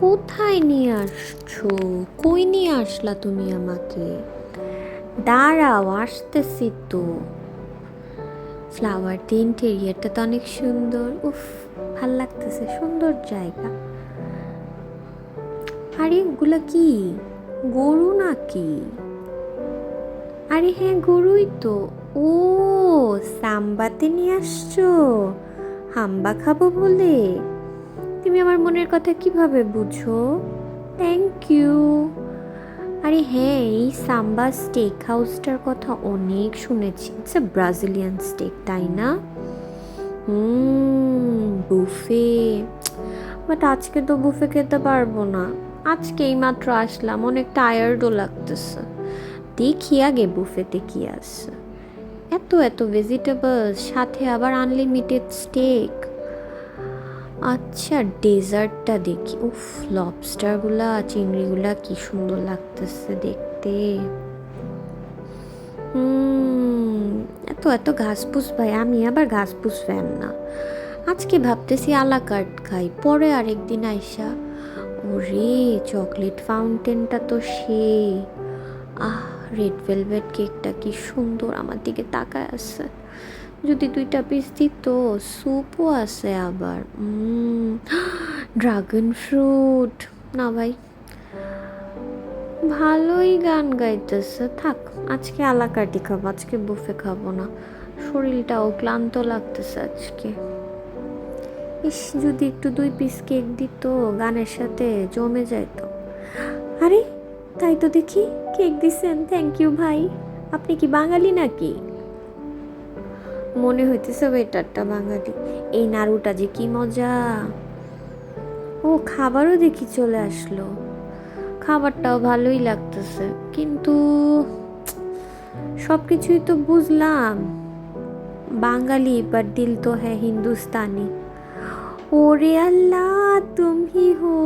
কোথায় নিয়ে আসছো? কই নিয়ে আসলা তুমি আমাকে? দাঁড়াও, আসতেছি তো। ফ্লাওয়ার দিয়ে ইন্টেরিয়ারটা তো অনেক সুন্দর। উফ, ভাল লাগতেছে, সুন্দর জায়গা। আরে ওগুলা কি, গরু নাকি? আরে হ্যাঁ, গরুই তো। ও, সাম্বাতে নিয়ে আসছো হাম্বা খাবো বলে? তুমি আমার মনের কথা কিভাবে বুঝো? Thank you. আরে হ্যাঁ, এই সাম্বা স্টেক হাউসটার কথা অনেক শুনেছি। ইটস এ ব্রাজিলিয়ান স্টেক, তাই না? বুফে। বাট আজকে তো বুফে খেতে পারবো না। আজকে এই মাত্র আসলাম, অনেক টায়ার্ডও লাগতেছে। দেখি আগে বুফেতে কি আছে। এত এত ভেজিটেবলস, সাথে আবার আনলিমিটেড স্টেক। আচ্ছা, ডেজার্টটা দেখি। উফ, লবস্টারগুলা, চিংড়িগুলা কি সুন্দর লাগতেছে দেখতে। এত এত ঘাসপুস ভাই, আমি আবার ঘাসপুস ফ্যান না। আজকে ভাবতেছি আলা কার্ট খাই, পরে আরেকদিন আইসা। ওরে, চকলেট ফাউন্টেনটা তো সেই। আহ, রেড ভেলভেট কেকটা কি সুন্দর, আমার দিকে তাকায় আছে। যদি 2টা পিস দিত। স্যুপও আছে আবার। Dragon fruit. না ভাই, ভালোই গান গাইতেছে। থাক, আজকে আলাকাটি খাবো, আজকে বুফে খাবো না। শরীরটাও ক্লান্ত লাগতেছে আজকে। ইস, যদি একটু 2 পিস কেক দিত, গানের সাথে জমে যাইতো। আরে, তাই তো দেখি, কেক দিছেন। থ্যাংক ইউ ভাই। আপনি কি বাঙালি নাকি? মনে হইতেছে ওয়েটারটা বাঙালি। এই নাড়ুটা যে কি মজা। ও, খাবারও দেখি চলে আসলো। খাবারটাও ভালোই লাগতেছে, কিন্তু সব কিছুই তো বুঝলাম বাঙালি, বাট দিল তো হ্যাঁ হিন্দুস্তানি। ওরে আল্লাহ, তুমি হো।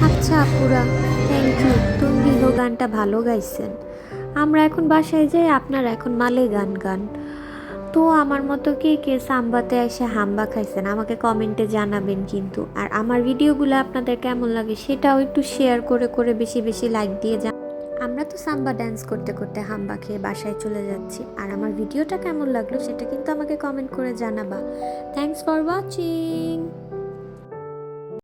আচ্ছা আপুরা, থ্যাংক ইউ। তুমি হো গানটা ভালো গাইছেন। আমরা এখন বাসায় যাই, আপনারা এখন মালে গান গান। তো আমার মতো কে কে সাম্বাতে এসে হাম্বা খাইছেন আমাকে কমেন্টে জানাবেন কিন্তু। আর আমার ভিডিওগুলো আপনাদের কেমন লাগে সেটাও একটু শেয়ার করে করে বেশি বেশি লাইক দিয়ে যান। আমরা তো সাম্বা ড্যান্স করতে করতে হাম্বা খেয়ে বাসায় চলে যাচ্ছি। আর আমার ভিডিওটা কেমন লাগলো সেটা কিন্তু আমাকে কমেন্ট করে জানাবা। Thanks for watching.